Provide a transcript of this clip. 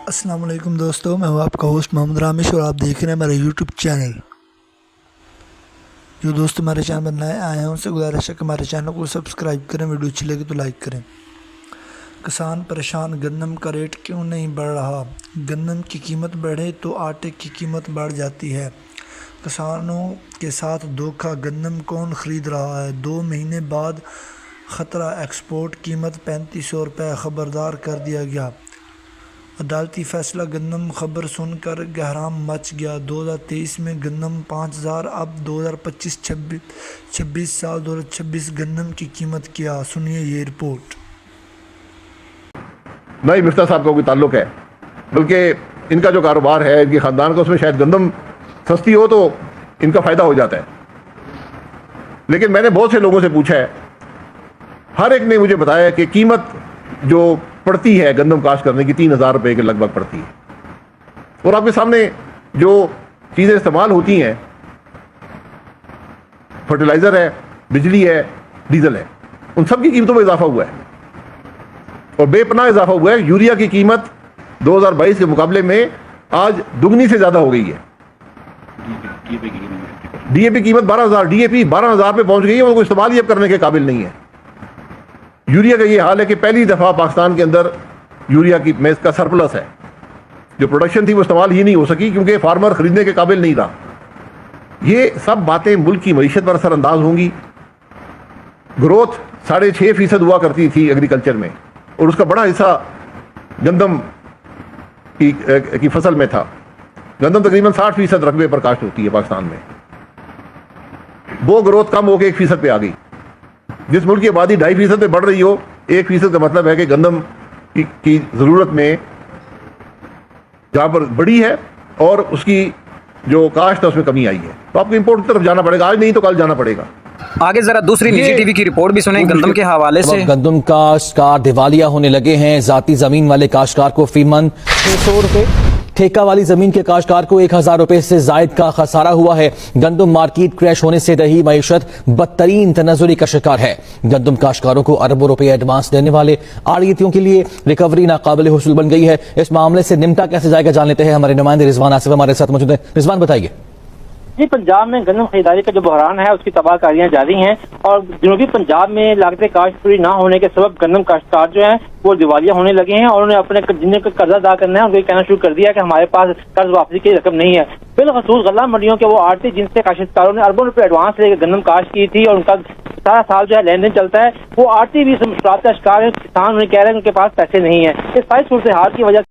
السلام علیکم دوستو، میں ہوں آپ کا ہوسٹ محمد رامش اور آپ دیکھ رہے ہیں میرا یوٹیوب چینل۔ جو دوست ہمارے چینل پر نئے آئے ہیں ان سے گزارش ہے کہ ہمارے چینل کو سبسکرائب کریں، ویڈیو اچھی لگے تو لائک کریں۔ کسان پریشان، گندم کا ریٹ کیوں نہیں بڑھ رہا؟ گندم کی قیمت بڑھے تو آٹے کی قیمت بڑھ جاتی ہے۔ کسانوں کے ساتھ دھوکہ، گندم کون خرید رہا ہے؟ 2 مہینے بعد خطرہ ایکسپورٹ، قیمت 3500 روپے، خبردار کر دیا گیا۔ عدالتی فیصلہ، گندم خبر سن کر گہرام مچ گیا۔ 2023 میں گندم 5000، اب 2025-26 سال 2026 گندم کی قیمت کیا؟ سنیے یہ رپورٹ۔ نہ ہی مفتاح صاحب کا کوئی تعلق ہے، بلکہ ان کا جو کاروبار ہے، ان کے خاندان کا، اس میں شاید گندم سستی ہو تو ان کا فائدہ ہو جاتا ہے۔ لیکن میں نے بہت سے لوگوں سے پوچھا ہے، ہر ایک نے مجھے بتایا کہ قیمت جو پڑتی ہے گندم کاشت کرنے کی 3000 روپے کے لگ بھگ پڑتی ہے، اور آپ کے سامنے جو چیزیں استعمال ہوتی ہیں، فرٹیلائزر ہے، بجلی ہے، ڈیزل ہے، ان سب کی قیمتوں میں اضافہ ہوا ہے اور بے پناہ اضافہ ہوا ہے۔ یوریا کی قیمت 2022 کے مقابلے میں آج دگنی سے زیادہ ہو گئی ہے۔ ڈی اے پی قیمت 12000، ڈی اے پی 12000 پہ پہنچ گئی ہے، اور کوئی استعمال ہی اب کرنے کے قابل نہیں ہے۔ یوریا کا یہ حال ہے کہ پہلی دفعہ پاکستان کے اندر یوریا کی میز کا سرپلس ہے۔ جو پروڈکشن تھی وہ استعمال ہی نہیں ہو سکی کیونکہ فارمر خریدنے کے قابل نہیں رہا۔ یہ سب باتیں ملک کی معیشت پر اثر انداز ہوں گی۔ گروتھ 6.5% ہوا کرتی تھی ایگریکلچر میں، اور اس کا بڑا حصہ گندم کی فصل میں تھا۔ گندم تقریباً 60% رقبے پر کاشت ہوتی ہے پاکستان میں۔ وہ گروتھ کم ہو کے 1% پہ آ گئی۔ جس ملک کی آبادی 2.5% پہ بڑھ رہی ہو، 1% کا مطلب ہے کہ گندم کی ضرورت میں جہاں پر بڑی ہے اور اس کی جو کاشت ہے اس میں کمی آئی ہے، تو آپ کو امپورٹ کی طرف جانا پڑے گا، آج نہیں تو کل جانا پڑے گا۔ آگے ذرا دوسری نجی ٹی وی کی رپورٹ بھی سنیں گندم کے حوالے سے۔ گندم کاشتکار دیوالیہ ہونے لگے ہیں۔ ذاتی زمین والے کاشتکار کو فی من 600 روپے، ٹھیکہ والی زمین کے کاشتکار کو 1000 روپے سے زائد کا خسارہ ہوا ہے۔ گندم مارکیٹ کریش ہونے سے دیہی معیشت بدترین تنزلی کا شکار ہے۔ گندم کاشتکاروں کو اربوں روپے ایڈوانس دینے والے آڑیتیوں کے لیے ریکوری ناقابل حصول بن گئی ہے۔ اس معاملے سے نمٹا کیسے جائے گا جان لیتے ہیں، ہمارے نمائندے رضوان آصف ہمارے ساتھ موجود ہیں۔ رضوان بتائیے۔ جی، پنجاب میں گندم خریداری کا جو بحران ہے اس کی تباہ کاریاں جاری ہیں، اور جنوبی پنجاب میں لاگت کاشت پوری نہ ہونے کے سبب گندم کاشتکار جو ہیں وہ دیوالیہ ہونے لگے ہیں، اور انہیں اپنے جن کو قرضہ ادا کرنا ہے ان کو کہنا شروع کر دیا کہ ہمارے پاس قرض واپسی کی رقم نہیں ہے۔ بالخصوص غلہ منڈیوں کے وہ آڑتی جن سے کاشتکاروں نے اربوں روپے ایڈوانس لے کے گندم کاشت کی تھی، اور ان کا سارا سال جو ہے لین دین چلتا ہے، وہ آڑتی بھی اس مشکلات کا شکار ہے۔ کسان انہیں کہہ رہے ہیں کہ ان کے پاس پیسے نہیں ہیں۔ اس ساری صورتحال کی وجہ